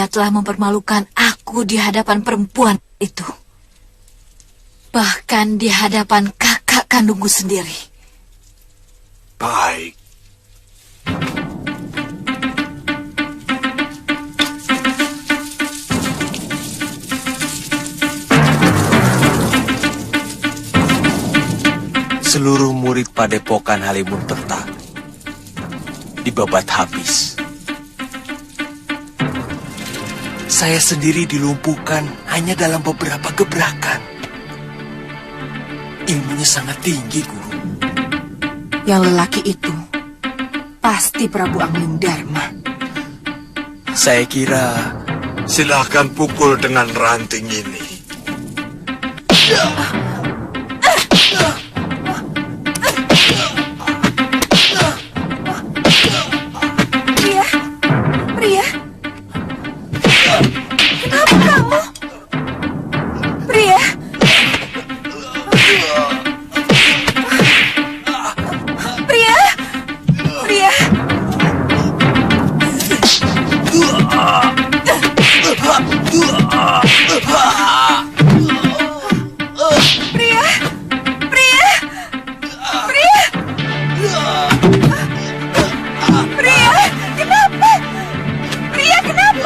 dia telah mempermalukan aku di hadapan perempuan itu. Bahkan di hadapan kakak kandungku sendiri. Baik. Seluruh murid Padepokan Halimunkerta dibabat habis. Saya sendiri dilumpuhkan hanya dalam beberapa gebrakan. Ilmunya sangat tinggi, Guru. Yang lelaki itu pasti Prabu Anglingdarma. Saya kira... Silahkan pukul dengan ranting ini. Pria, kenapa kamu? Pria, Pria, Pria. Pria, Pria, Pria, Pria, kenapa? Pria, kenapa? Pria,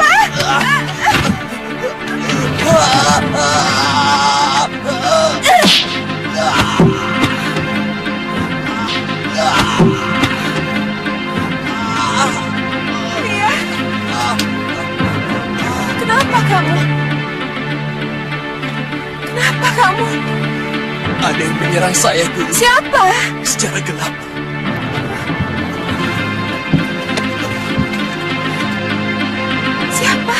kenapa kamu? Kenapa kamu? Ada yang menyerang saya, Guru. Siapa? Secara gelap. Siapa?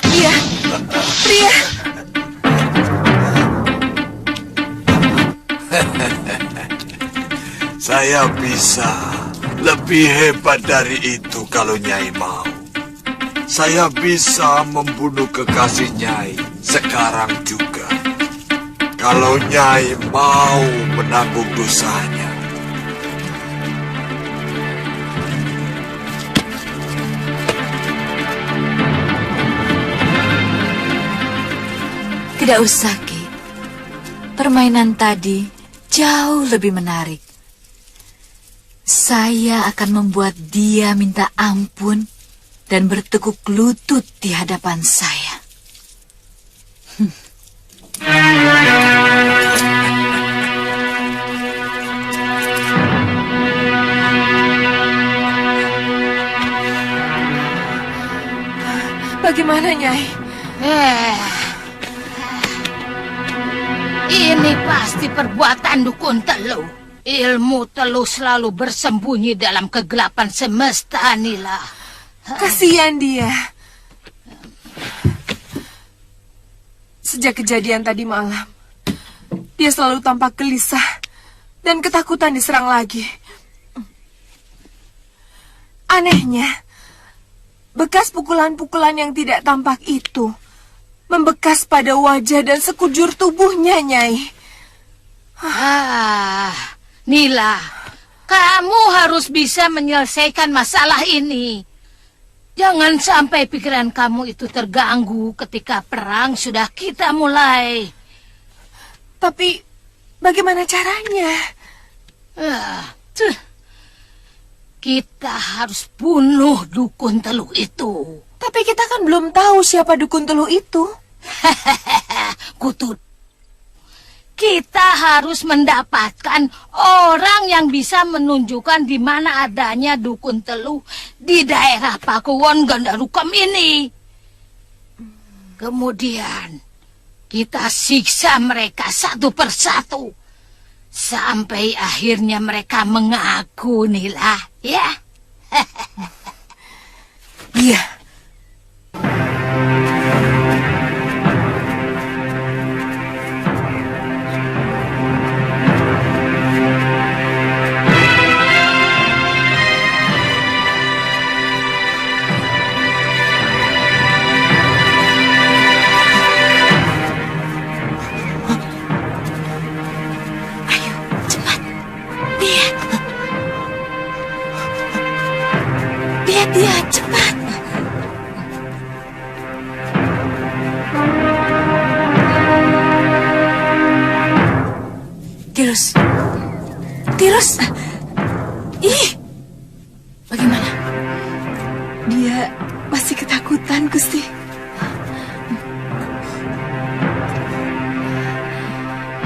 Pria, Saya bisa lebih hebat dari itu kalau Nyai mau. Saya bisa membunuh kekasih Nyai sekarang juga. Kalau Nyai mau menanggung dosanya. Tidak usah, Ki. Permainan tadi jauh lebih menarik. Saya akan membuat dia minta ampun dan bertekuk lutut di hadapan saya. bagaimana, Nyai? Ini pasti perbuatan dukun Teluh. Ilmu Teluh selalu bersembunyi dalam kegelapan semesta, Nila. Kasihan dia. Sejak kejadian tadi malam, dia selalu tampak gelisah dan ketakutan diserang lagi. Anehnya, bekas pukulan-pukulan yang tidak tampak itu membekas pada wajah dan sekujur tubuhnya, Nyai. Nila, kamu harus bisa menyelesaikan masalah ini. Jangan sampai pikiran kamu itu terganggu ketika perang sudah kita mulai. Tapi bagaimana caranya? Kita harus bunuh dukun Teluh itu. Tapi kita kan belum tahu siapa dukun Teluh itu. Kutut. Kita harus mendapatkan orang yang bisa menunjukkan di mana adanya dukun Teluh di daerah Pakuwon Gandarukam ini. Kemudian kita siksa mereka satu persatu sampai akhirnya mereka mengaku, Nila, ya. Iya. Dia cepat. Tirus. Ih, bagaimana? Dia masih ketakutan, Gusti.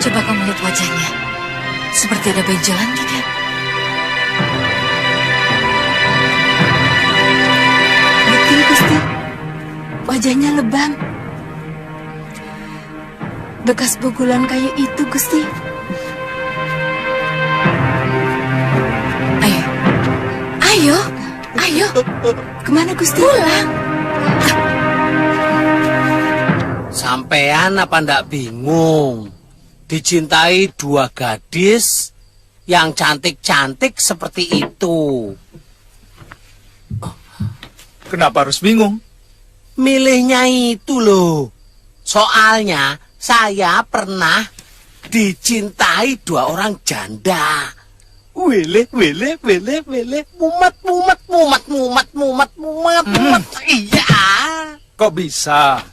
Coba kamu lihat wajahnya. Seperti ada benjolan tidak? Betul, Gusti. Wajahnya lebam. Bekas pukulan kayu itu, Gusti. Ayo. Kemana, Gusti? Pulang. Sampean apa ndak bingung? Dicintai dua gadis yang cantik-cantik seperti itu. Kenapa harus bingung? Milihnya itu loh. Soalnya saya pernah dicintai dua orang janda. Wele. Mumet. Iya. Kok bisa?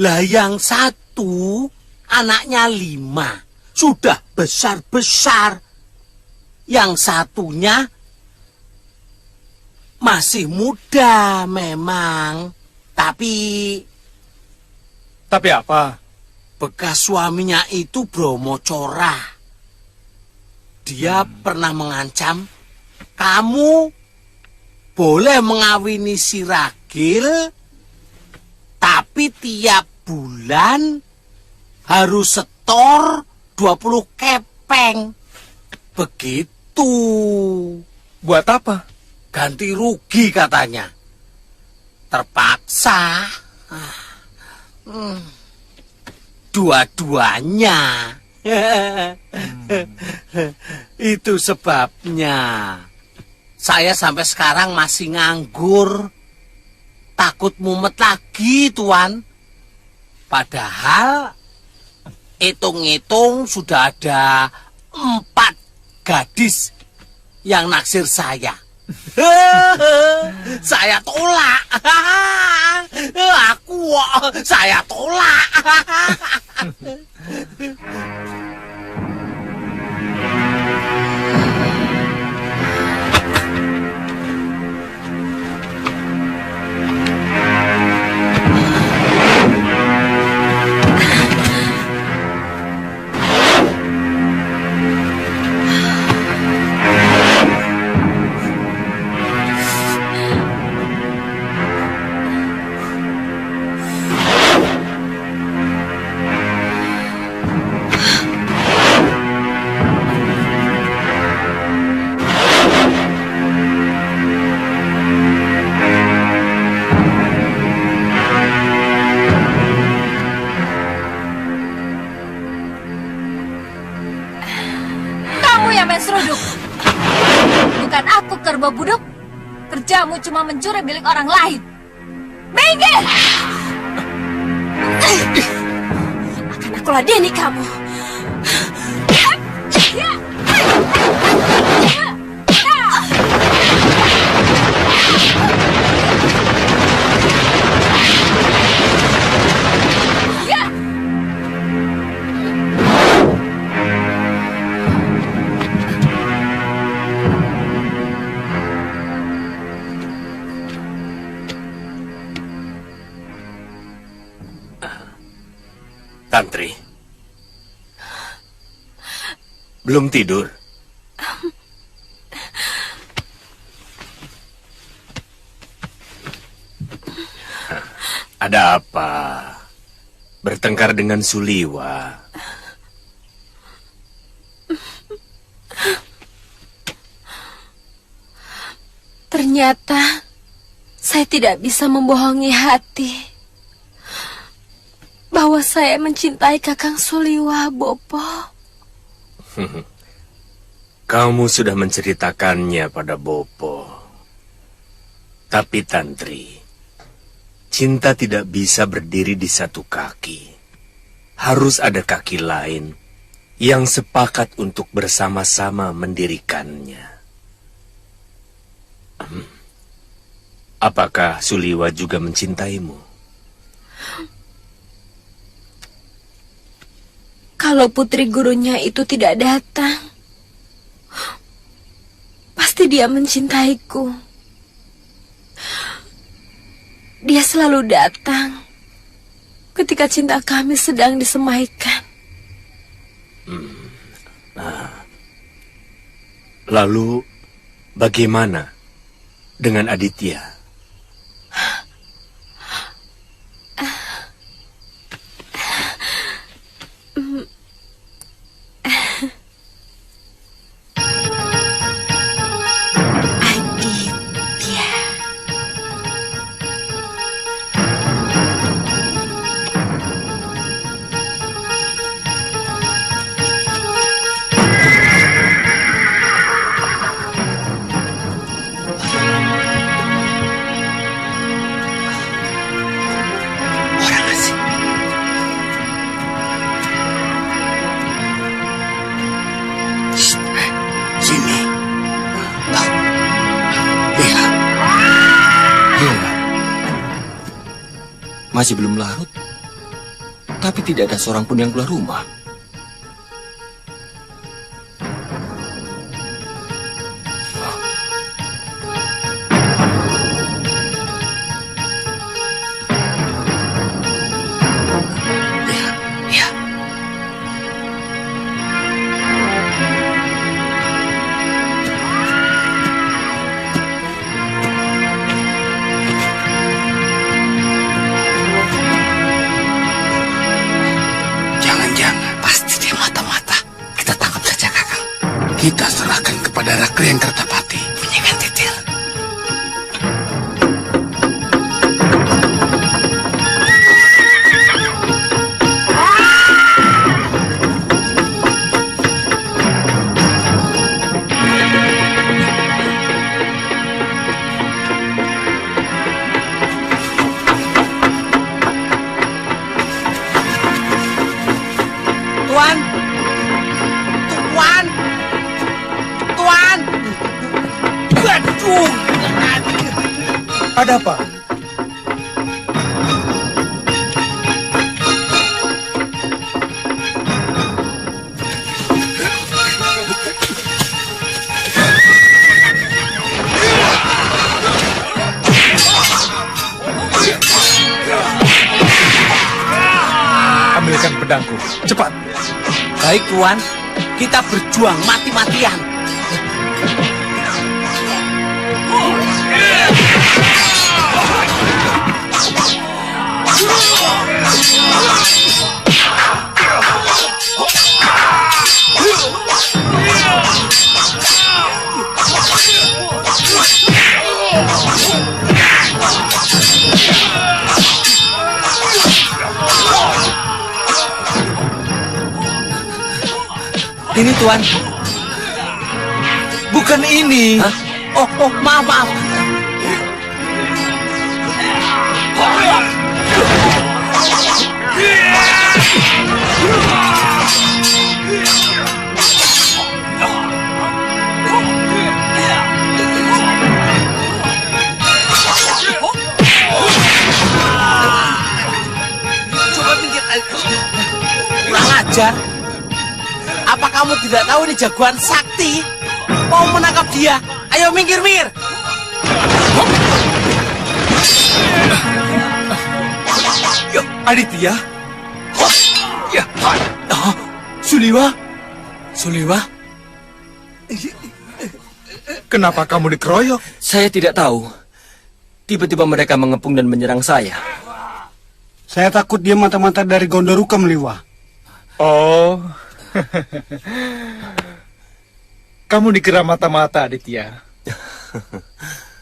Lah yang satu anaknya 5. Sudah besar-besar. Yang satunya masih muda memang. Tapi apa? bekas suaminya itu Bromo Cora. Dia pernah mengancam, kamu boleh mengawini si Ragil, tapi tiap bulan harus setor 20 kepeng. Begitu. Buat apa? Ganti rugi katanya. Terpaksa. Dua-duanya. Itu sebabnya saya sampai sekarang masih nganggur. Takut mumet lagi, Tuan. Padahal hitung-hitung sudah ada 4 gadis yang naksir saya. Saya tolak. Saya tolak. Seruduk. Bukan aku kerbau buduk. Kerjamu cuma mencuri milik orang lain. Minggir! Akan aku ladeni kamu. Tantri, belum tidur? Ada apa? Bertengkar dengan Suliwa? Ternyata Saya tidak bisa membohongi hati bahwa saya mencintai Kakang Suliwa, Bopo. Kamu sudah menceritakannya pada Bopo. Tapi Tantri, cinta tidak bisa berdiri di satu kaki. Harus ada kaki lain yang sepakat untuk bersama-sama mendirikannya. Apakah Suliwa juga mencintaimu? Kalau putri gurunya itu tidak datang, pasti dia mencintaiku. Dia selalu datang ketika cinta kami sedang disemaikan. Lalu, bagaimana dengan Aditya? Aditya. Orang asing. Shh, sini. Lihat. Masih belum larut, tapi tidak ada seorang pun yang keluar rumah. Ya. Jangan-jangan pasti dia mata-mata. Kita tangkap saja, Kakang. Kita serahkan kepada Rakri yang Kertapati. Punyakan titil. Tuan! Tuan! Tuan! Aduh! Ada apa? Ambilkan pedangku, cepat. Baik, Tuan. Kita berjuang mati-matian. Ini, Tuan. Bukan ini. Hah? Oh, maaf. Coba minggir. Kurang ajar. Apa kamu tidak tahu ini jagoan sakti? Mau menangkap dia? Ayo minggir. Yuk, Aditya. Ya. Suliwa. Kenapa kamu dikeroyok? Saya tidak tahu. Tiba-tiba mereka mengepung dan menyerang saya. Saya takut dia mata-mata dari Gondoruka Meliwa. Oh. Kamu dikira mata-mata, Aditya.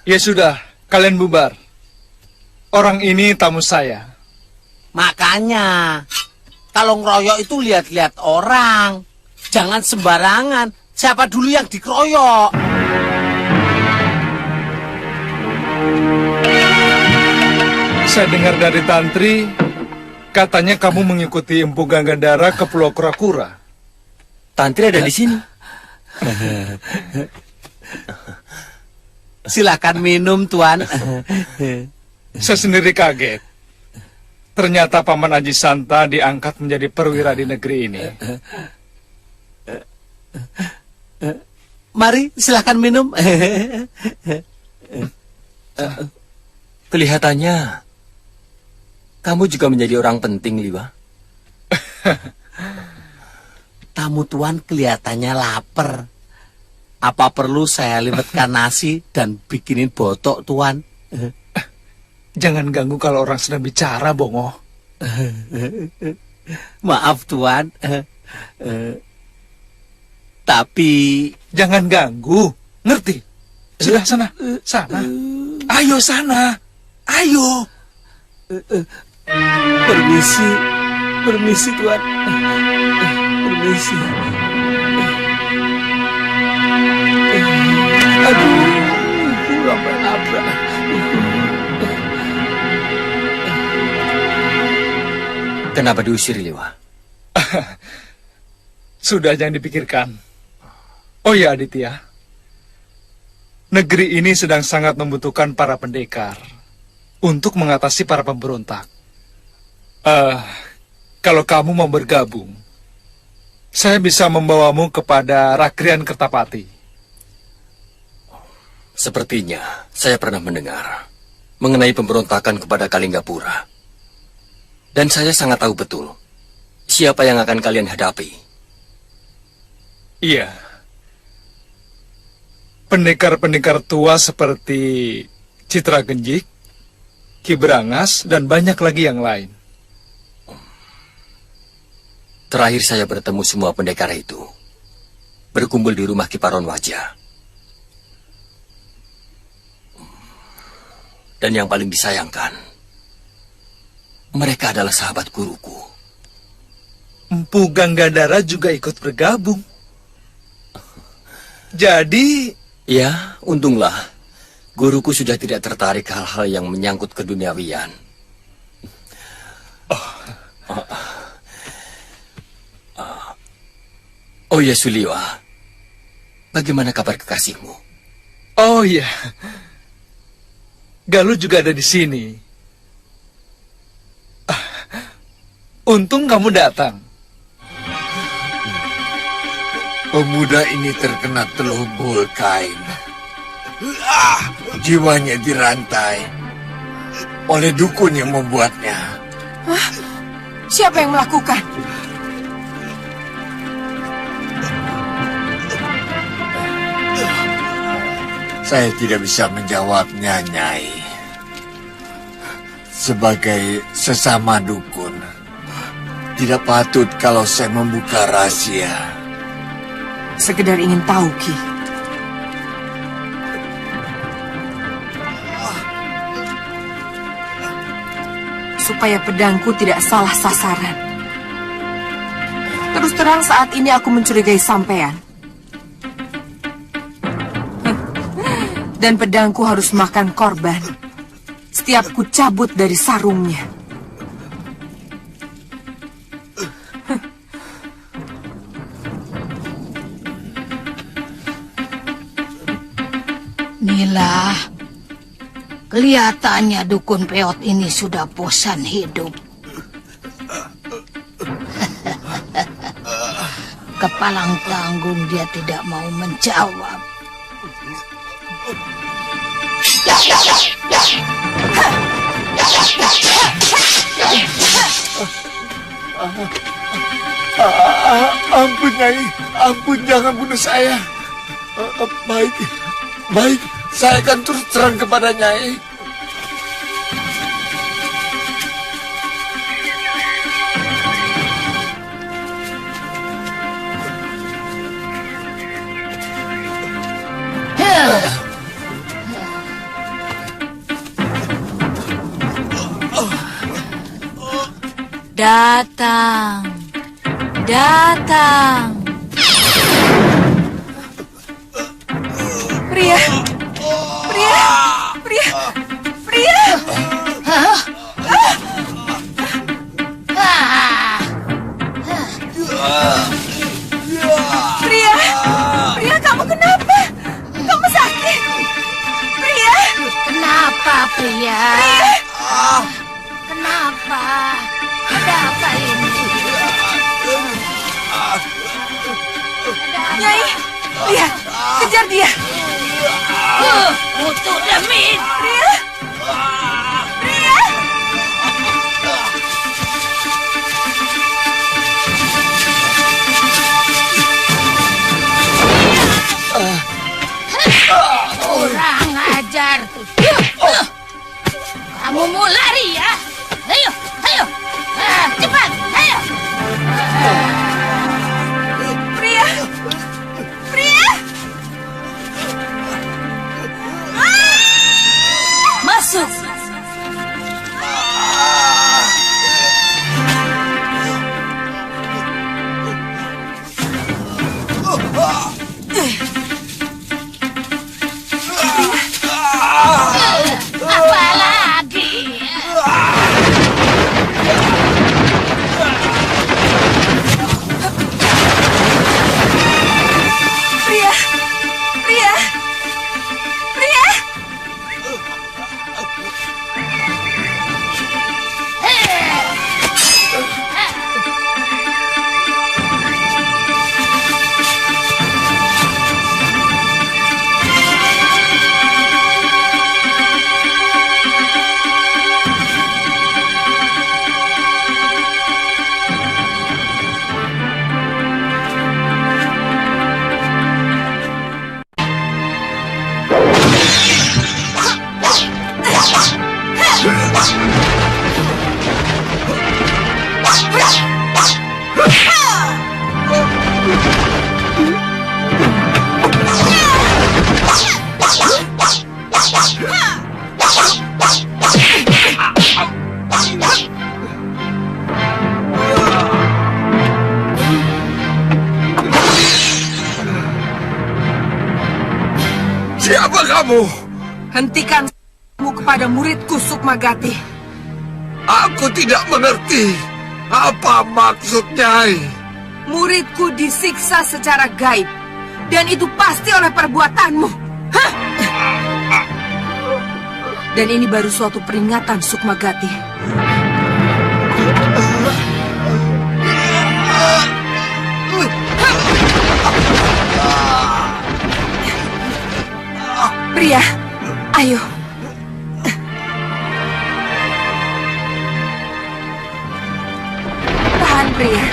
Ya sudah, kalian bubar. Orang ini tamu saya. Makanya, kalau ngeroyok itu lihat-lihat orang. Jangan sembarangan. Siapa dulu yang dikeroyok? Saya dengar dari Tantri, katanya kamu mengikuti Empu Ganggandara ke Pulau Kura-Kura. Tantri ada di sini. Silakan minum, Tuan. Saya sendiri kaget. Ternyata Paman Aji Santa diangkat menjadi perwira di negeri ini. Mari, silakan minum. Kelihatannya kamu juga menjadi orang penting, Liwa. Tamu Tuan kelihatannya lapar. Apa perlu saya liwetkan nasi dan bikinin botok, Tuan? Jangan ganggu kalau orang sedang bicara, Bongo. Maaf, Tuan. Tapi... Jangan ganggu, ngerti? Sudah, sana. Ayo, sana. Ayo. Permisi, Tuan. Permisi. Aduh, sampai nabrak. Kenapa diusir, Liwa? Sudah, jangan dipikirkan. Oh ya, Aditya. Negeri ini sedang sangat membutuhkan para pendekar untuk mengatasi para pemberontak. Kalau kamu mau bergabung, saya bisa membawamu kepada Rakrian Kertapati. Sepertinya saya pernah mendengar mengenai pemberontakan kepada Kalinggapura. Dan saya sangat tahu betul siapa yang akan kalian hadapi. Iya. Pendekar-pendekar tua seperti Citra Genjik, Ki Brangas, dan banyak lagi yang lain. Terakhir saya bertemu semua pendekar itu berkumpul di rumah Kiparon Wajah. Dan yang paling disayangkan, mereka adalah sahabat guruku. Empu Ganggandara juga ikut bergabung. Jadi... Ya, untunglah guruku sudah tidak tertarik hal-hal yang menyangkut keduniawian. Oh ya, Suliwa, bagaimana kabar kekasihmu? Oh iya, Galuh juga ada di sini. Untung kamu datang. Pemuda ini terkena telubul kain. Jiwanya dirantai oleh dukun yang membuatnya. Hah? Siapa yang melakukan? Saya tidak bisa menjawabnya, Nyai. Sebagai sesama dukun, tidak patut kalau saya membuka rahasia. Sekedar ingin tahu, Ki. Supaya pedangku tidak salah sasaran. Terus terang saat ini aku mencurigai sampean. Dan pedangku harus makan korban setiap ku cabut dari sarungnya. Nila, kelihatannya dukun peot ini sudah bosan hidup. Kepalang tanggung dia tidak mau menjawab. Ampun, Nyai. Ampun, jangan bunuh saya. Baik, saya akan terus terang kepada Nyai. Datang, datang. Pria, pria, pria, pria. Pria, pria, kamu kenapa? Kamu sakit? Pria, Kenapa, pria? pria. Kenapa? Ada apa ini? Nyai, lihat, kejar dia. Untuk Demit. Pria, pria. Kurang ajar tuh. Kamu mau lari ya? Ayo, ayo. Cepat, ayo. Pria, pria. Masuk. Apa lagi? Pria, pria, pria. Siapa kamu? Hentikan kepada muridku Sukmagati. Aku tidak mengerti. Apa maksudnya? Muridku disiksa secara gaib. Dan itu pasti oleh perbuatanmu. Hah? Dan ini baru suatu peringatan, Sukmagati. Pria, ayo. Tahan, pria.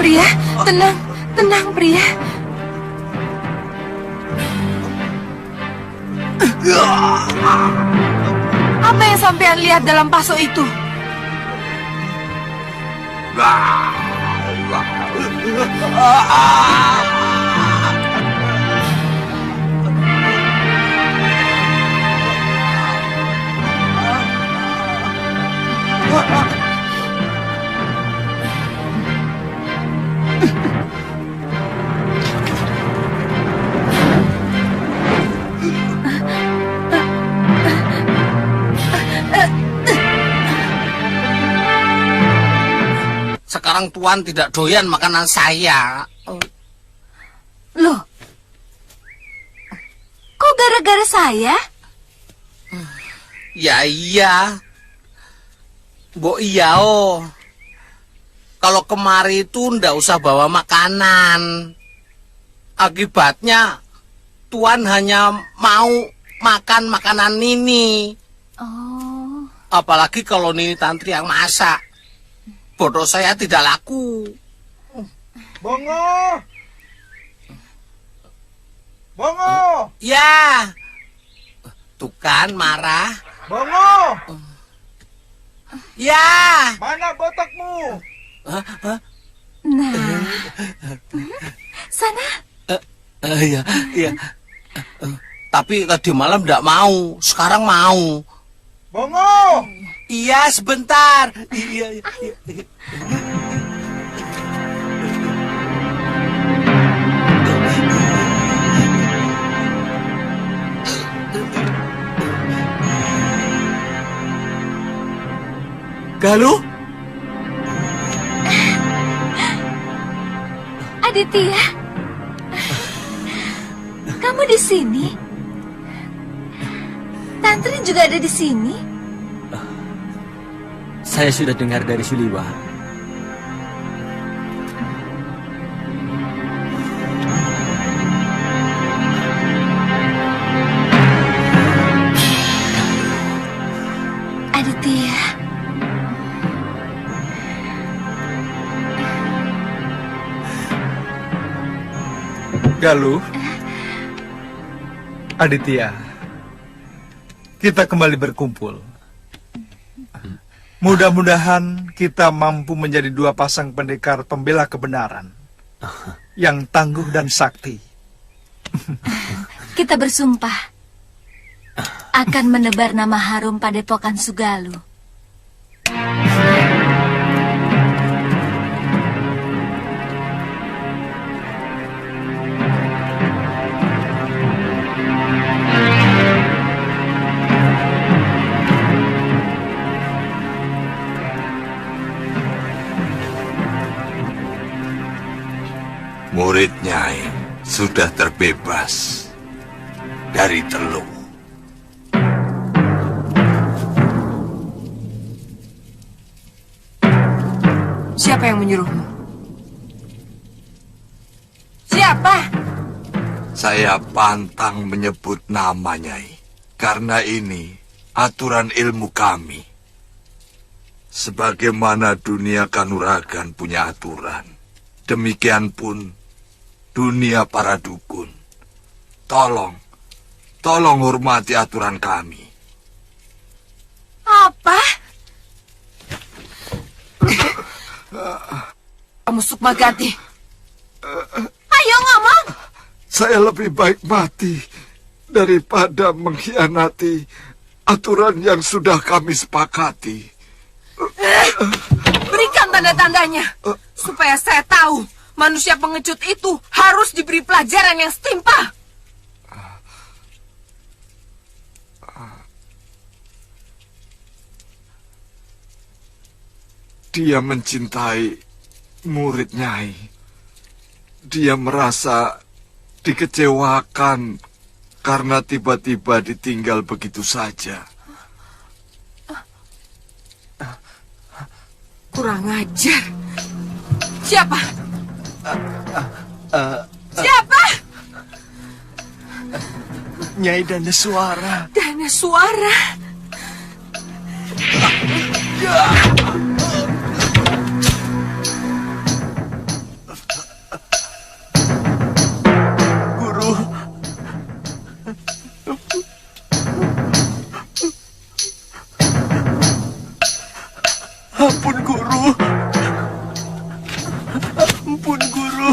Pria, tenang, tenang, pria. Apa yang sampean lihat dalam paso itu? Sekarang Tuan tidak doyan makanan saya. Loh, kok gara-gara saya? Ya iya. Mbok iya oh. Kalau kemari itu ndak usah bawa makanan. Akibatnya Tuan hanya mau makan makanan Nini. Oh. Apalagi kalau Nini Tantri yang masak. Bodoh saya tidak laku. Bongo! Bongo! Ya. Tuh kan marah. Bongo! Ya. Mana botakmu? Nah, sana. Iya, iya. Tapi tadi malam tidak mau, sekarang mau. Bongo! Iya, sebentar. Iya, iya. Galuh? Aditya, kamu di sini? Tantri juga ada di sini? Saya sudah dengar dari Suliwa. Aditya. Galuh. Aditya. Kita kembali berkumpul. Mudah-mudahan kita mampu menjadi dua pasang pendekar pembela kebenaran yang tangguh dan sakti. Kita bersumpah akan menebar nama harum Padepokan Sugalu. Murid Nyai sudah terbebas dari Teluk. Siapa yang menyuruhmu? Siapa? Saya pantang menyebut nama Nyai, karena ini aturan ilmu kami. Sebagaimana dunia kanuragan punya aturan, demikian pun dunia para dukun. Tolong hormati aturan kami. Apa? Kamu Sukmagati. Ayo ngomong. Saya lebih baik mati daripada mengkhianati aturan yang sudah kami sepakati. Berikan tanda-tandanya supaya saya tahu manusia pengecut itu harus diberi pelajaran yang setimpal. Dia mencintai murid Nyai. Dia merasa dikecewakan karena tiba-tiba ditinggal begitu saja. Kurang ajar. Siapa? Siapa? Nyai Daneswara. Daneswara. Guru. Ampun Guru. Ampun Guru.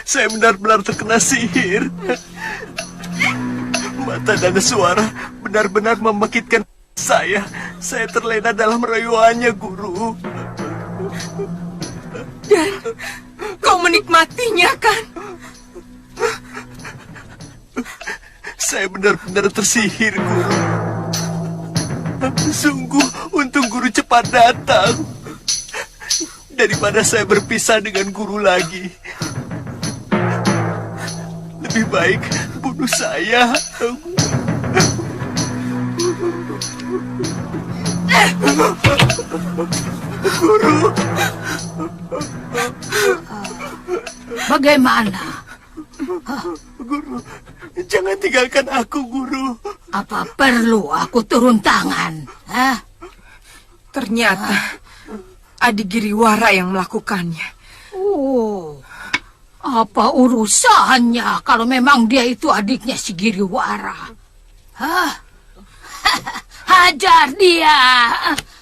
Saya benar-benar terkena sihir. Mata Daneswara benar-benar membangkitkan saya. Saya terlena dalam rayuannya, Guru. Dan kau menikmatinya, kan? Saya benar-benar tersihir, Guru. Sungguh, untung Guru cepat datang. Daripada saya berpisah dengan Guru lagi. Lebih baik bunuh saya. Bagaimana? Guru, jangan tinggalkan aku, Guru. Apa perlu aku turun tangan? Hah? Ternyata Adi Giriwara yang melakukannya. Oh, apa urusannya kalau memang dia itu adiknya si Giriwara? Hah? Hajar dia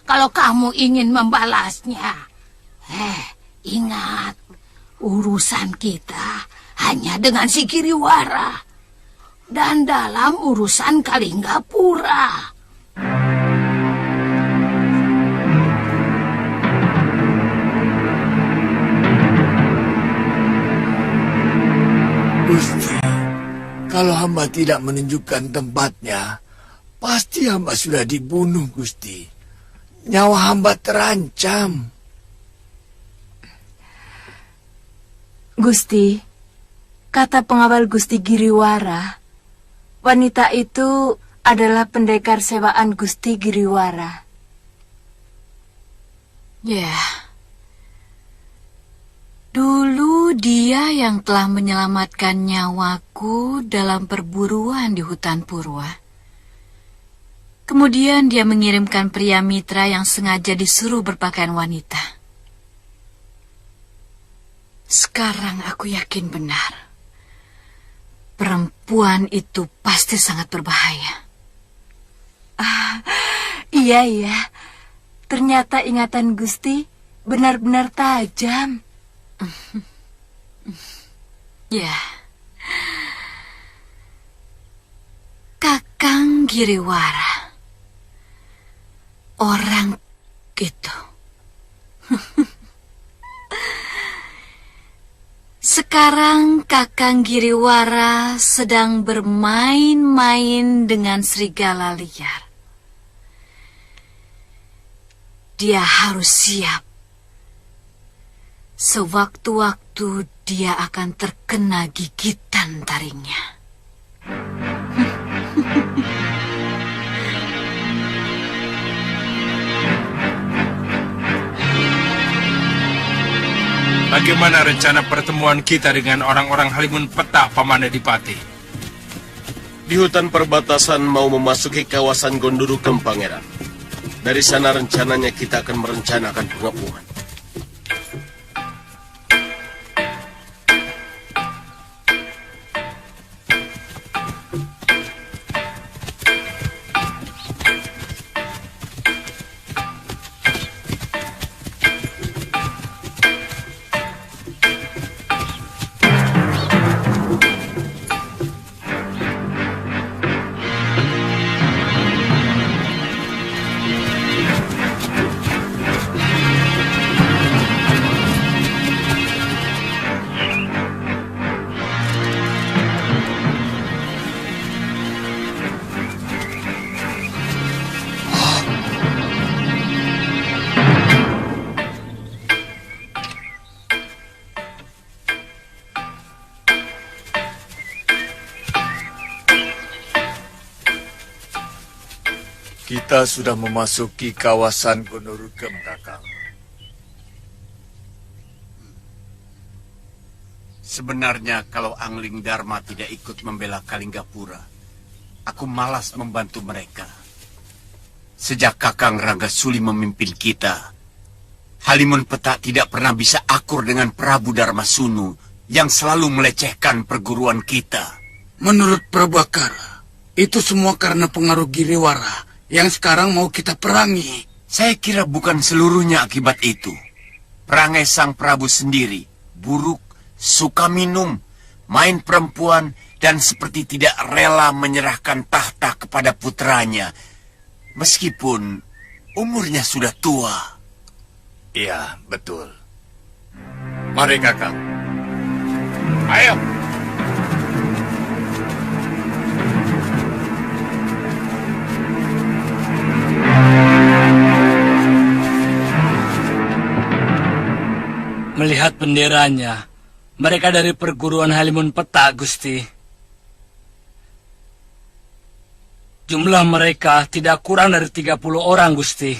kalau kamu ingin membalasnya. Ingat, urusan kita hanya dengan si Giriwara dan dalam urusan Kalinggapura. Gusti, kalau hamba tidak menunjukkan tempatnya, pasti hamba sudah dibunuh, Gusti. Nyawa hamba terancam. Gusti, kata pengawal Gusti Giriwara, wanita itu adalah pendekar sewaan Gusti Giriwara. Ya, dulu dia yang telah menyelamatkan nyawaku dalam perburuan di hutan Purwa. Kemudian dia mengirimkan pria mitra yang sengaja disuruh berpakaian wanita. Sekarang aku yakin benar. Perempuan itu pasti sangat berbahaya. Iya. Ternyata ingatan Gusti benar-benar tajam. Ya. Kakang Giriwara. Orang itu. Sekarang Kakang Giriwara sedang bermain-main dengan serigala liar. Dia harus siap. Sewaktu-waktu dia akan terkena gigitan taringnya. Bagaimana rencana pertemuan kita dengan orang-orang Halimun Petak, Paman Adipati? Di hutan perbatasan mau memasuki kawasan Gondoru Kem, Pangeran. Dari sana rencananya kita akan merencanakan pengepungan. Kita sudah memasuki kawasan Gondoru Kem, Kakang. Sebenarnya kalau Angling Dharma tidak ikut membela Kalinggapura, aku malas membantu mereka. Sejak Kakang Ranggasuli memimpin kita, Halimun Petak tidak pernah bisa akur dengan Prabu Darmasunu yang selalu melecehkan perguruan kita. Menurut Prabakara, itu semua karena pengaruh Giriwara yang sekarang mau kita perangi. Saya kira bukan seluruhnya akibat itu. Perangai sang Prabu sendiri, buruk, suka minum, main perempuan, dan seperti tidak rela menyerahkan tahta kepada putranya, meskipun umurnya sudah tua. Iya, betul. Mari, Kakang. Ayo. Melihat benderanya, mereka dari perguruan Halimun Petak, Gusti. Jumlah mereka tidak kurang dari 30 orang, Gusti.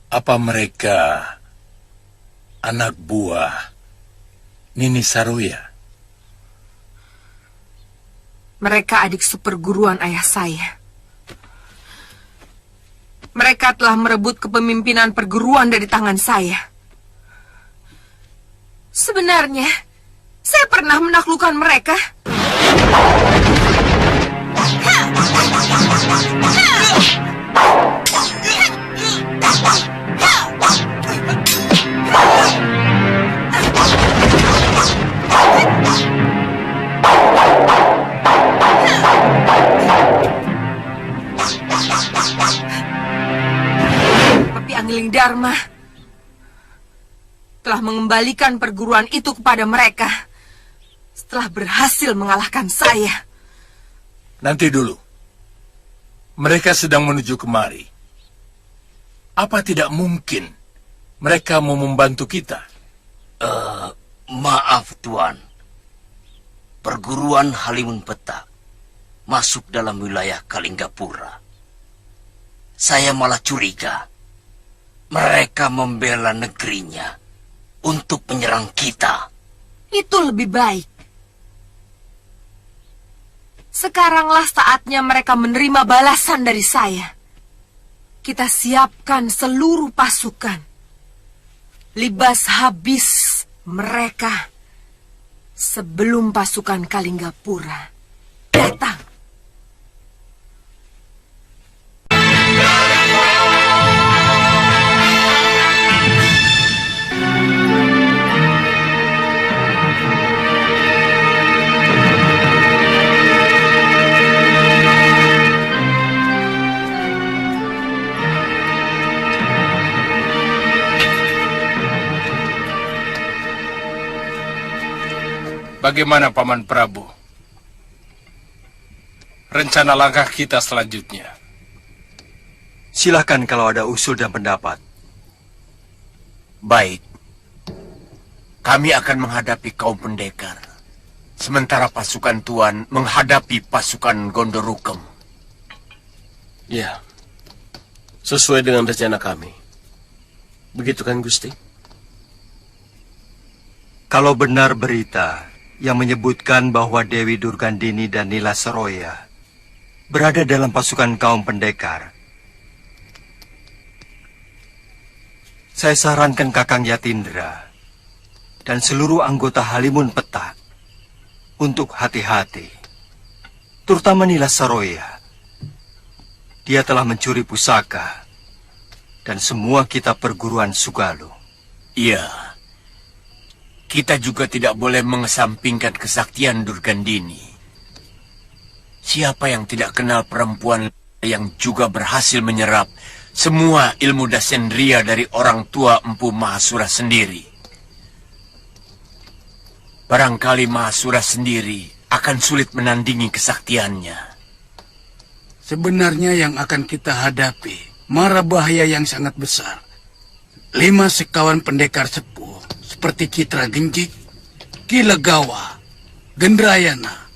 Apa mereka anak buah Nini Saroya? Mereka adik seperguruan ayah saya. Mereka telah merebut kepemimpinan perguruan dari tangan saya. Sebenarnya, saya pernah menaklukkan mereka. Tapi Angling Dharma telah mengembalikan perguruan itu kepada mereka setelah berhasil mengalahkan saya. Nanti dulu. Mereka sedang menuju kemari. Apa tidak mungkin mereka mau membantu kita? Maaf, Tuan. Perguruan Halimun Petak masuk dalam wilayah Kalinggapura. Saya malah curiga mereka membela negerinya untuk menyerang kita. Itu lebih baik. Sekaranglah saatnya mereka menerima balasan dari saya. Kita siapkan seluruh pasukan. Libas habis mereka sebelum pasukan Kalinggapura datang. Bagaimana Paman Prabu? Rencana langkah kita selanjutnya. Silakan kalau ada usul dan pendapat. Baik. Kami akan menghadapi kaum pendekar. Sementara pasukan Tuan menghadapi pasukan Gondorukem. Ya, sesuai dengan rencana kami. Begitu kan, Gusti? Kalau benar berita yang menyebutkan bahwa Dewi Durgandini dan Nila Saroya berada dalam pasukan kaum pendekar, saya sarankan Kakang Yatindra dan seluruh anggota Halimun Petak untuk hati-hati, terutama Nila Saroya. Dia telah mencuri pusaka dan semua kitab perguruan Sugalo. Iya. Kita juga tidak boleh mengesampingkan kesaktian Durgandini. Siapa yang tidak kenal perempuan yang juga berhasil menyerap semua ilmu dasendria dari orang tua Empu Mahasura sendiri? Barangkali Mahasura sendiri akan sulit menandingi kesaktiannya. Sebenarnya yang akan kita hadapi mara bahaya yang sangat besar. 5 sekawan pendekar sepuh seperti Citra Genjik, Ki Legawa, Gendrayana,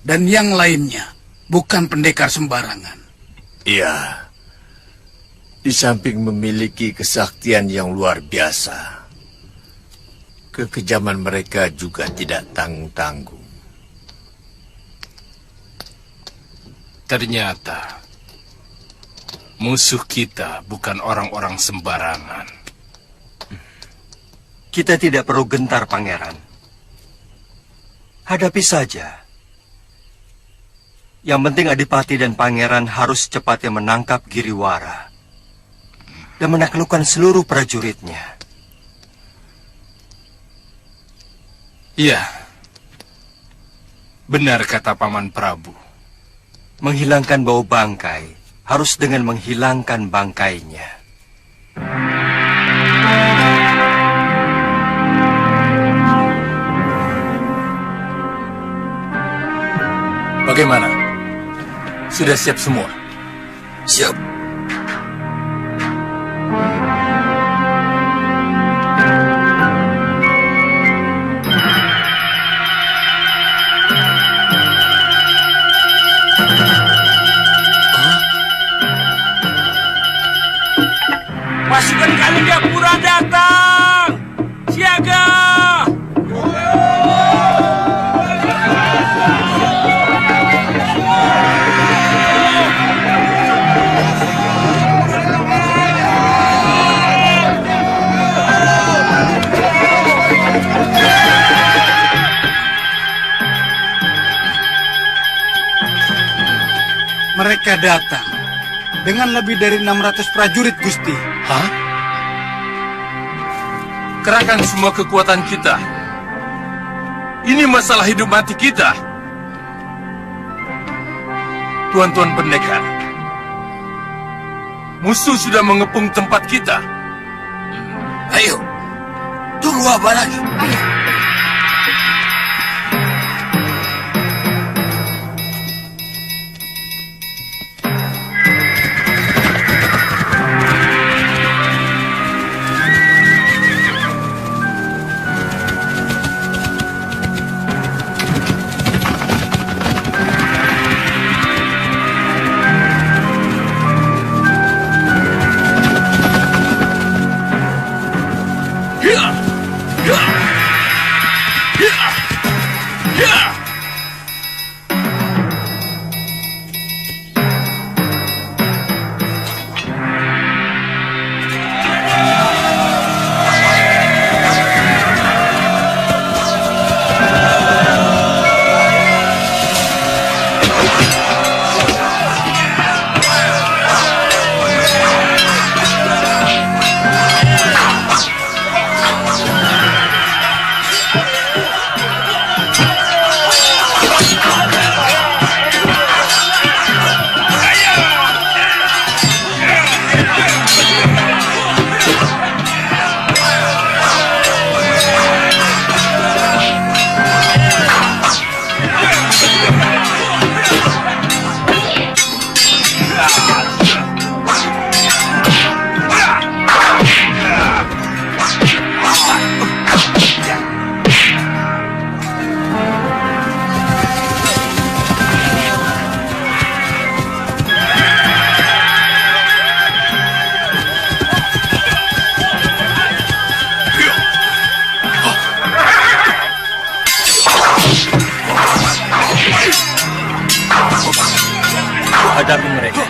dan yang lainnya bukan pendekar sembarangan. Iya. Di samping memiliki kesaktian yang luar biasa, kekejaman mereka juga tidak tanggung-tanggung. Ternyata musuh kita bukan orang-orang sembarangan. Kita tidak perlu gentar, Pangeran. Hadapi saja. Yang penting Adipati dan Pangeran harus cepatnya menangkap Giriwara dan menaklukkan seluruh prajuritnya. Iya, benar kata Paman Prabu. Menghilangkan bau bangkai harus dengan menghilangkan bangkainya. Bagaimana? Sudah siap semua? Siap. Pasukan Kalinggapura datang! Siaga! Mereka datang dengan lebih dari 600 prajurit, Gusti. Hah? Kerahkan semua kekuatan kita. Ini masalah hidup mati kita. Tuan-tuan pendekar, musuh sudah mengepung tempat kita. Ayo, tunggu apa lagi? Hadapi mereka.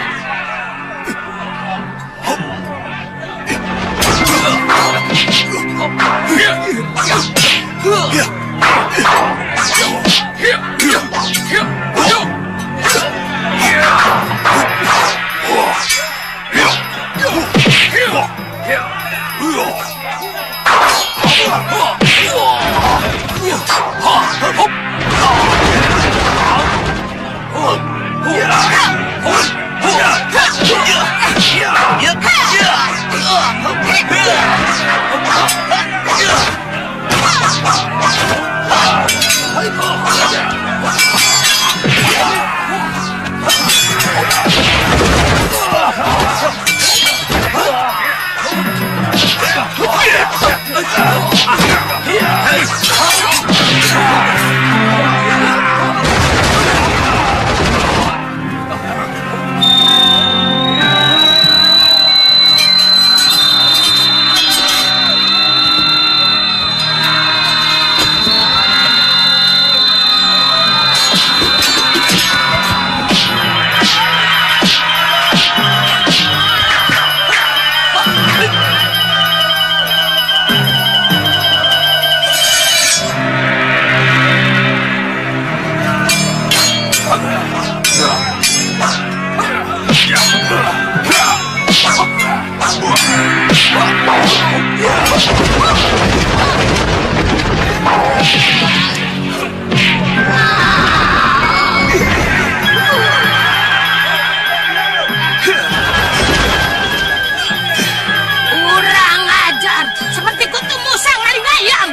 Kurang ajar, seperti kutu musang maling ayam.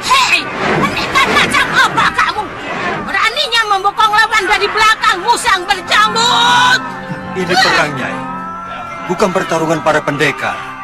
Hei, pendekar macam apa kamu? Beraninya membokong lawan dari belakang, musang berjambut. Ini perang, Nyai. Bukan pertarungan para pendekar.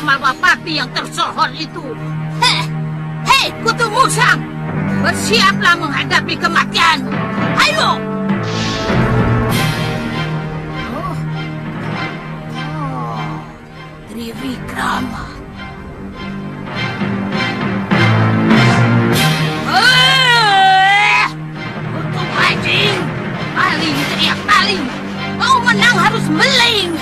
Malwapati yang tersohor itu. Hei, Kutu Musang, bersiaplah menghadapi kematian. Ayo! Trivikrama. Kutu bajing, maling teriak maling. Mau menang harus meling,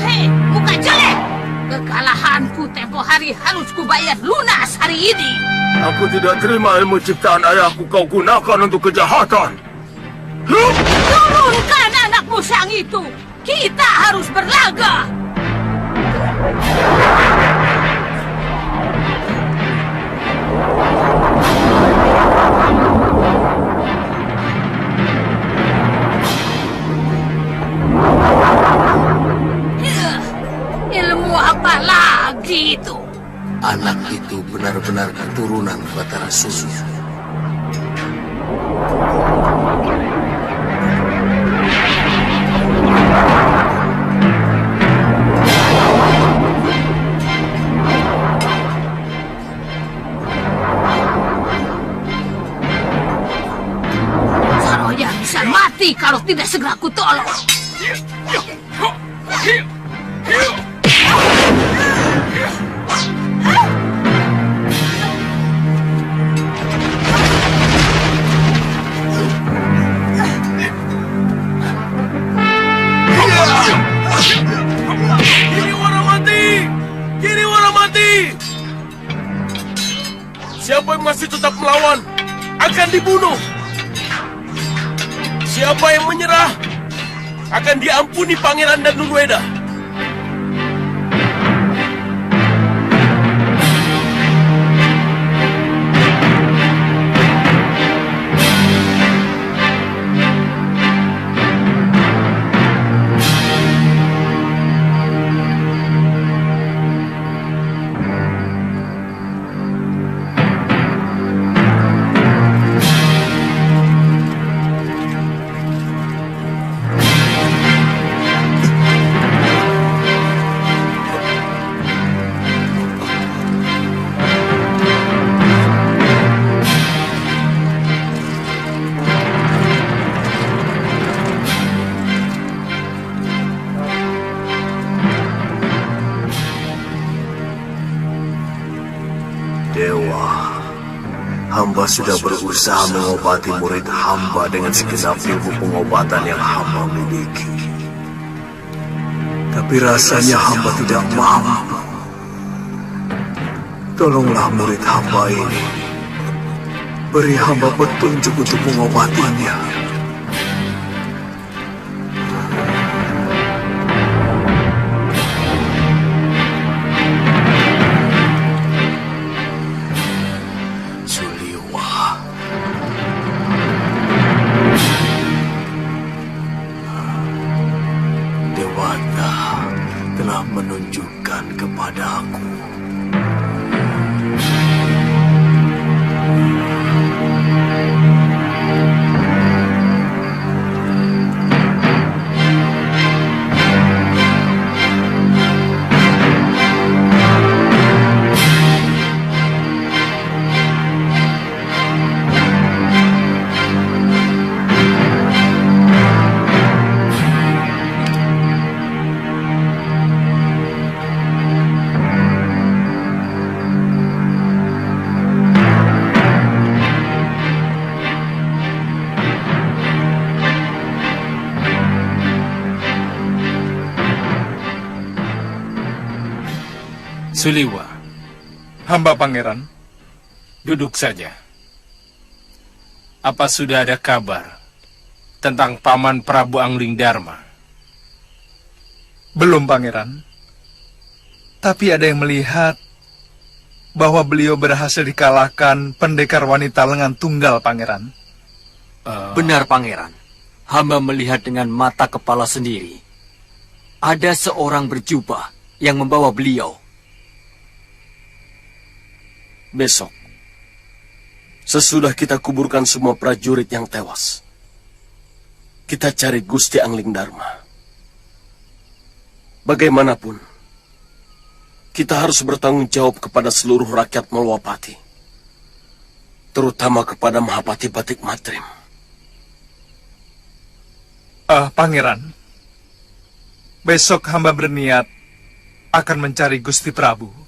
Hei, muka jelek! Kekalahanku tempo hari harus kubayar lunas hari ini. Aku tidak terima ilmu ciptaan ayahku kau gunakan untuk kejahatan. Turunkan anak musang itu. Kita harus berlaga. Ilmu apa lagi itu? Anak itu benar-benar keturunan Batara Surya. Saroja bisa mati kalau tidak segera kutolong. Giriwara mati! Siapa yang masih tetap melawan akan dibunuh. Siapa yang menyerah akan diampuni Pangeran dan Nurweda. Hamba sudah berusaha mengobati murid hamba dengan segenap ilmu pengobatan yang hamba miliki. Tapi rasanya hamba tidak mampu. Tolonglah murid hamba ini. Beri hamba petunjuk untuk mengobatinya. Menunjukkan kepadaku. Suliwa, hamba pangeran, duduk saja. Apa sudah ada kabar tentang Paman Prabu Angling Dharma? Belum, pangeran. Tapi ada yang melihat bahwa beliau berhasil dikalahkan pendekar wanita lengan tunggal, pangeran. Benar, pangeran. Hamba melihat dengan mata kepala sendiri. Ada seorang berjubah yang membawa beliau. Besok, Sesudah kita kuburkan semua prajurit yang tewas, kita cari Gusti Angling Dharma. Bagaimanapun, kita harus bertanggung jawab kepada seluruh rakyat Malwapati, terutama kepada Mahapati Batik Matrim. Pangeran, besok hamba berniat akan mencari Gusti Prabu.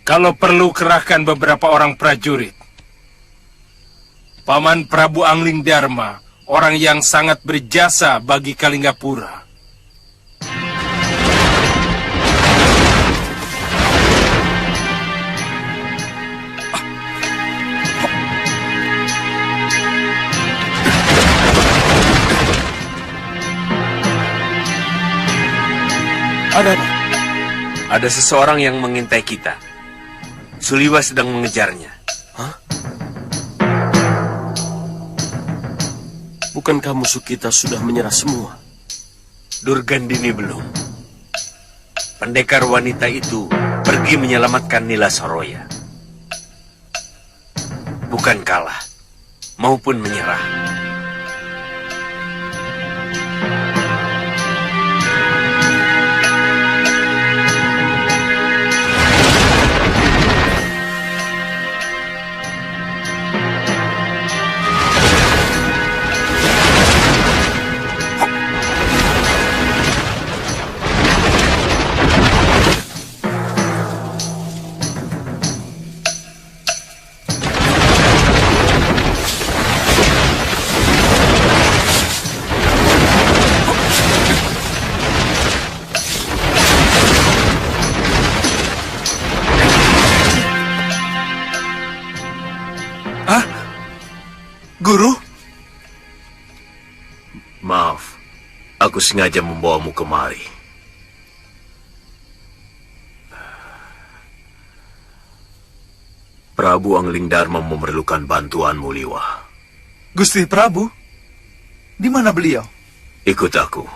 Kalau perlu kerahkan beberapa orang prajurit. Paman Prabu Angling Dharma, orang yang sangat berjasa bagi Kalinggapura. Ada seseorang yang mengintai kita. Suliwa sedang mengejarnya. Hah? Bukankah musuh kita sudah menyerah semua? Durgandini belum. Pendekar wanita itu pergi menyelamatkan Nila Soroya. Bukan kalah, maupun menyerah. Guru? Maaf, aku sengaja membawamu kemari. Prabu Angling Dharma memerlukan bantuanmu, Liwa. Gusti Prabu? Di mana beliau? Ikut aku.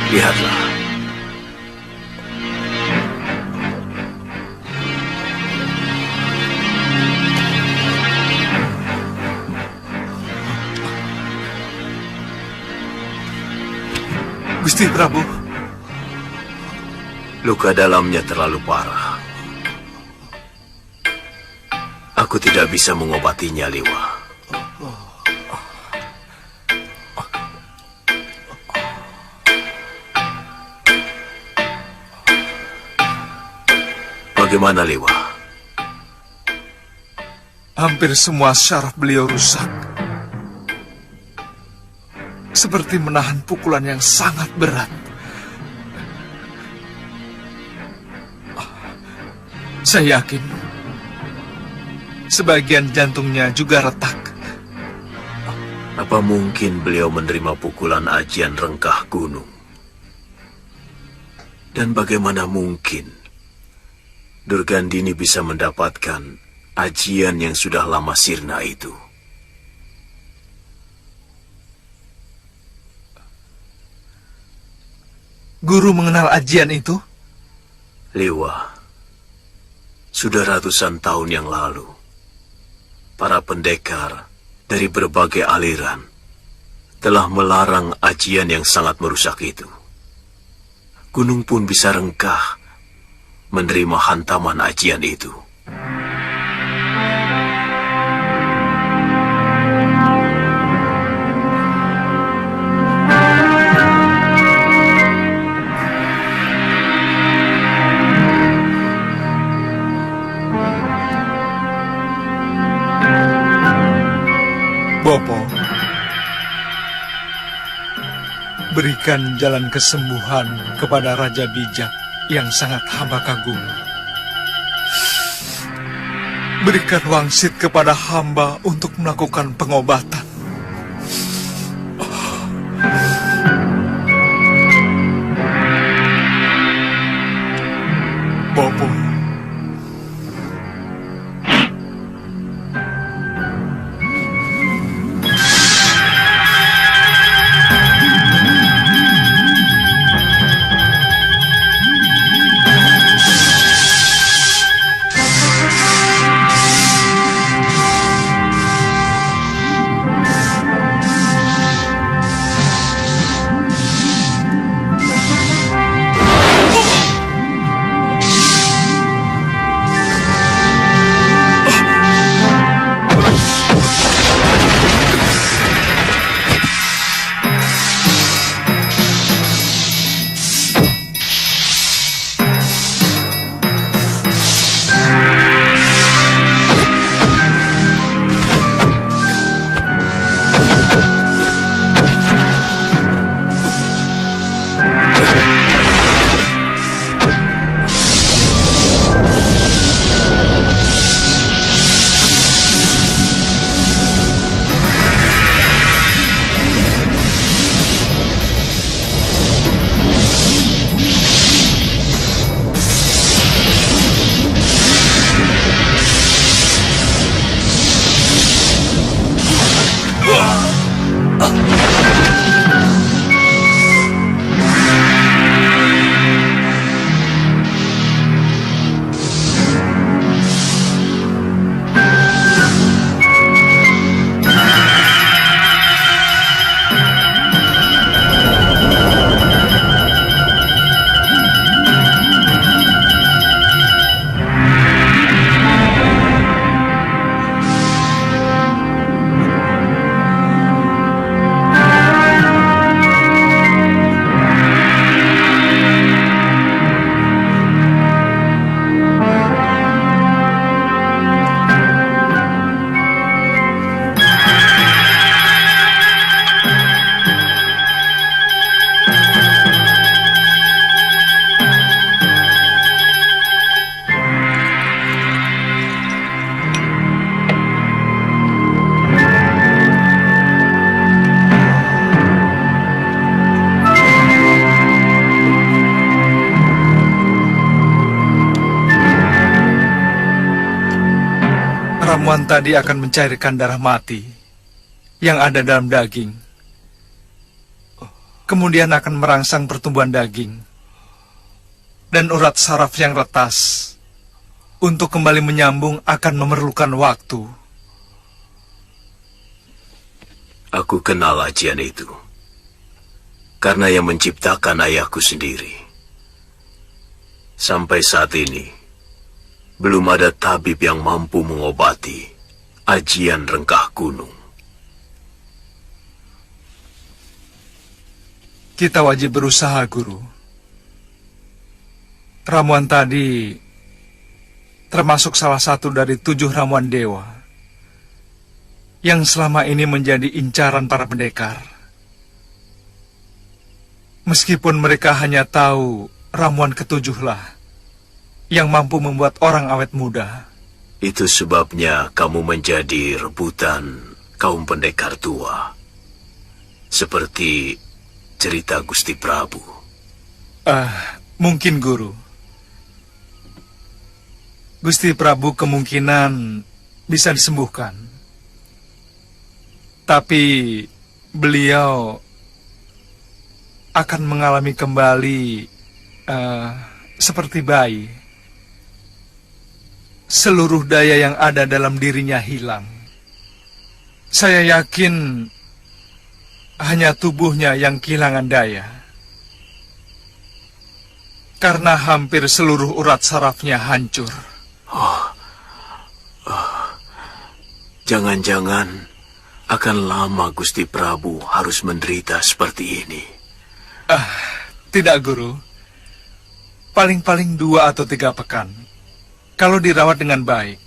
Lihatlah. Gusti Prabu. Luka dalamnya terlalu parah. Aku tidak bisa mengobatinya, Liwa. Bagaimana, Liwa? Hampir semua syaraf beliau rusak. Seperti menahan pukulan yang sangat berat. Saya yakin sebagian jantungnya juga retak. Apa mungkin beliau menerima pukulan ajian rengkah gunung? Dan bagaimana mungkin Durgandini bisa mendapatkan ajian yang sudah lama sirna itu? Guru mengenal ajian itu? Liwa, sudah ratusan tahun yang lalu, para pendekar dari berbagai aliran telah melarang ajian yang sangat merusak itu. Gunung pun bisa rengkah menerima hantaman ajian itu. Bopo, berikan jalan kesembuhan kepada Raja Bijak yang sangat hamba kagumi. Berikan wangsit kepada hamba untuk melakukan pengobatan. Bopo. ramuan tadi akan mencairkan darah mati yang ada dalam daging. Kemudian akan merangsang pertumbuhan daging dan urat saraf yang retas. Untuk kembali menyambung akan memerlukan waktu. Aku kenal ajian itu. Karena yang menciptakan ayahku sendiri. Sampai saat ini, belum ada tabib yang mampu mengobati ajian rengkah gunung. Kita wajib berusaha, Guru. Ramuan tadi termasuk salah satu dari 7 ramuan dewa yang selama ini menjadi incaran para pendekar. Meskipun mereka hanya tahu ramuan ke-7 yang mampu membuat orang awet muda. Itu sebabnya kamu menjadi rebutan kaum pendekar tua. Seperti cerita Gusti Prabu. Mungkin, Guru. Gusti Prabu kemungkinan bisa disembuhkan. Tapi beliau akan mengalami kembali seperti bayi. Seluruh daya yang ada dalam dirinya hilang. Saya yakin hanya tubuhnya yang kehilangan daya. Karena hampir seluruh urat sarafnya hancur. Jangan-jangan akan lama Gusti Prabu harus menderita seperti ini. Tidak, Guru. Paling-paling 2 atau 3 pekan. Kalau dirawat dengan baik.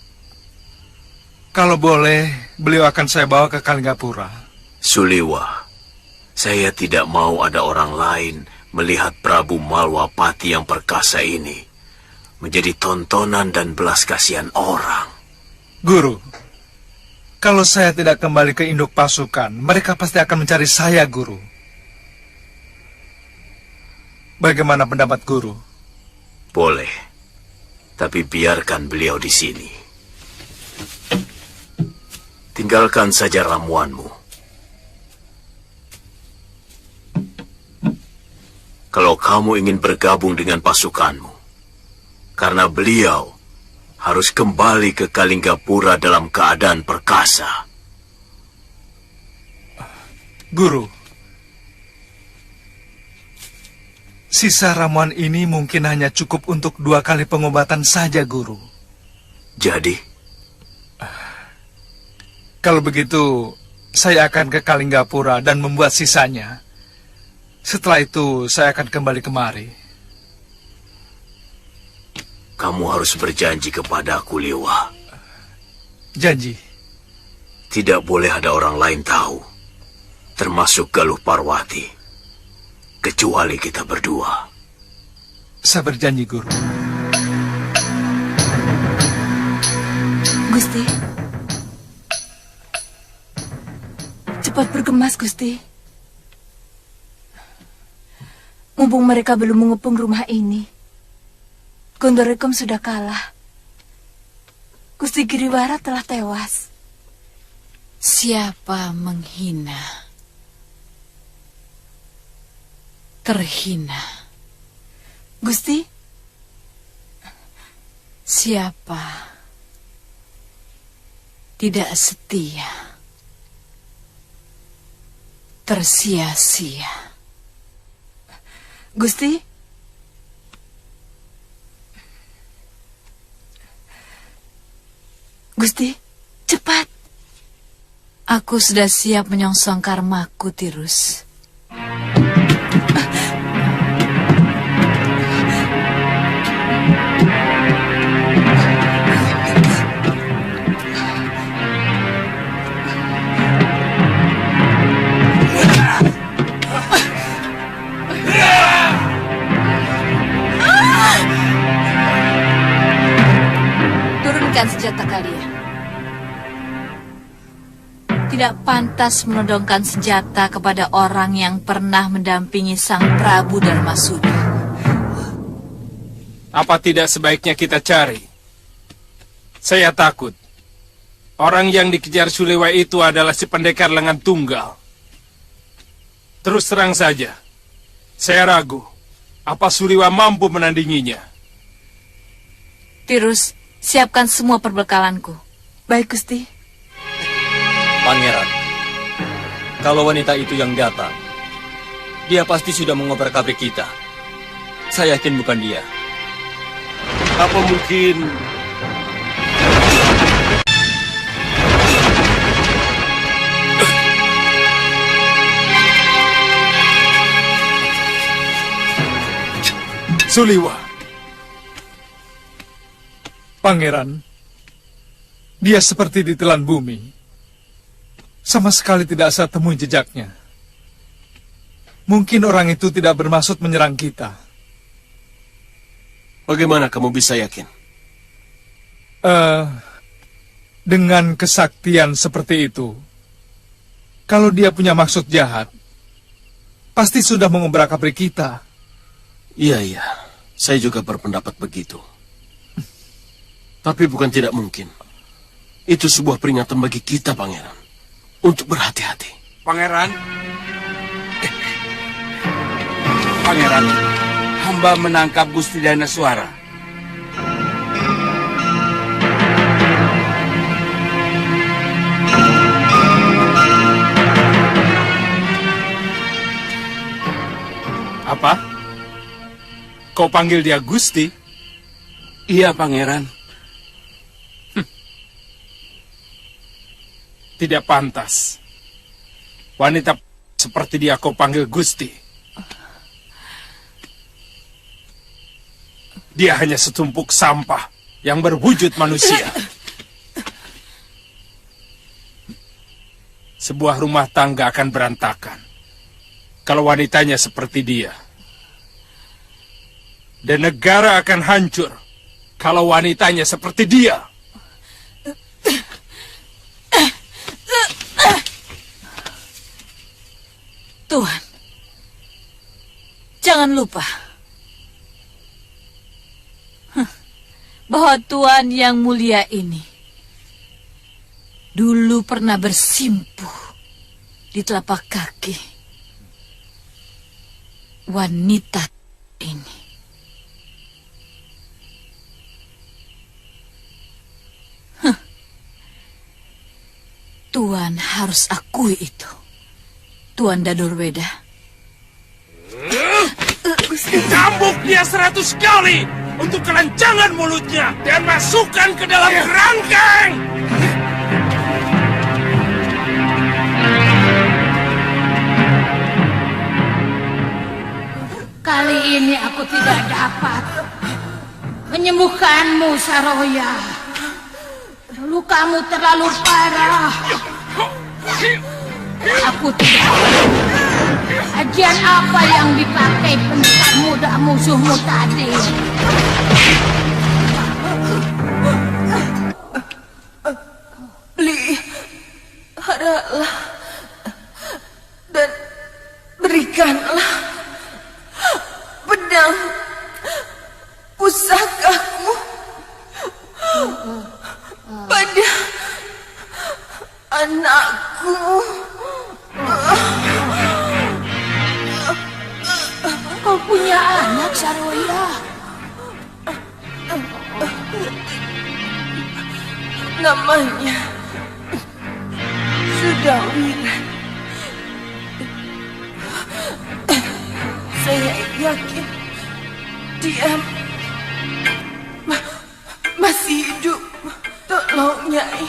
Kalau boleh, beliau akan saya bawa ke Kalinggapura. Suliwa, saya tidak mau ada orang lain melihat Prabu Malwapati yang perkasa ini menjadi tontonan dan belas kasihan orang. Guru, kalau saya tidak kembali ke induk pasukan, mereka pasti akan mencari saya, Guru. Bagaimana pendapat Guru? Boleh, tapi biarkan beliau di sini. Tinggalkan saja ramuanmu. Kalau kamu ingin bergabung dengan pasukanmu, karena beliau harus kembali ke Kalinggapura dalam keadaan perkasa. Guru, sisa ramuan ini mungkin hanya cukup untuk 2 kali pengobatan saja, Guru. Jadi? Kalau begitu, saya akan ke Kalinggapura dan membuat sisanya. Setelah itu, saya akan kembali kemari. Kamu harus berjanji kepadaku, Liwa. Janji? Tidak boleh ada orang lain tahu, termasuk Galuh Parwati, kecuali kita berdua. Saya berjanji, Guru. Gusti, cepat bergemas, Gusti. Mumpung mereka belum mengepung rumah ini, Gondorekom sudah kalah. Gusti Giriwara telah tewas. Siapa menghina, terhina. Gusti, siapa tidak setia, tersia-sia. Gusti, Gusti, cepat. Aku sudah siap menyongsong karmaku, Tirus. Turunkan senjata kalian. Tidak pantas menodongkan senjata kepada orang yang pernah mendampingi Sang Prabu Darmasuda. Apa tidak sebaiknya kita cari? Saya takut Orang yang dikejar Suliwa itu adalah si pendekar lengan tunggal. Terus terang saja, saya ragu apa Suliwa mampu menandinginya. Tirus, siapkan semua perbekalanku. Baik, Gusti. Pangeran, kalau wanita itu yang datang, dia pasti sudah mengobrak-abrik kita. Saya yakin bukan dia. Apa mungkin Suliwa. Pangeran, dia seperti ditelan bumi. Sama sekali tidak saya temui jejaknya. Mungkin orang itu tidak bermaksud menyerang kita. bagaimana kamu bisa yakin? Dengan kesaktian seperti itu, kalau dia punya maksud jahat, pasti sudah mengobrak-abrik kita. Iya, saya juga berpendapat begitu. Tapi bukan tidak mungkin. Itu sebuah peringatan bagi kita, Pangeran, untuk berhati-hati. Pangeran, Pangeran, hamba menangkap Gusti Danaswara. Apa? Kau panggil dia Gusti? Iya, Pangeran. Tidak pantas. Wanita seperti dia kau panggil Gusti. Dia hanya setumpuk sampah yang berwujud manusia. Sebuah rumah tangga akan berantakan kalau wanitanya seperti dia. Dan negara akan hancur kalau wanitanya seperti dia. Tuhan, jangan lupa bahwa Tuhan yang mulia ini dulu pernah bersimpuh di telapak kaki wanita ini. Tuhan harus akui itu. Tuan Dadorweda. Cambuk dia 100 kali untuk kelancangan mulutnya dan masukkan ke dalam kerangkeng. Kali ini aku tidak dapat menyembuhkanmu, Saroya. Lukamu terlalu parah. Aku tidak tahu ajian apa yang dipakai pendekar muda musuhmu tadi. Peliharalah dan berikanlah pedang pusakamu pada anakku. Kau punya anak, Saroya? Namanya Sudawiran. Saya yakin dia masih hidup. Tolong, Nyai.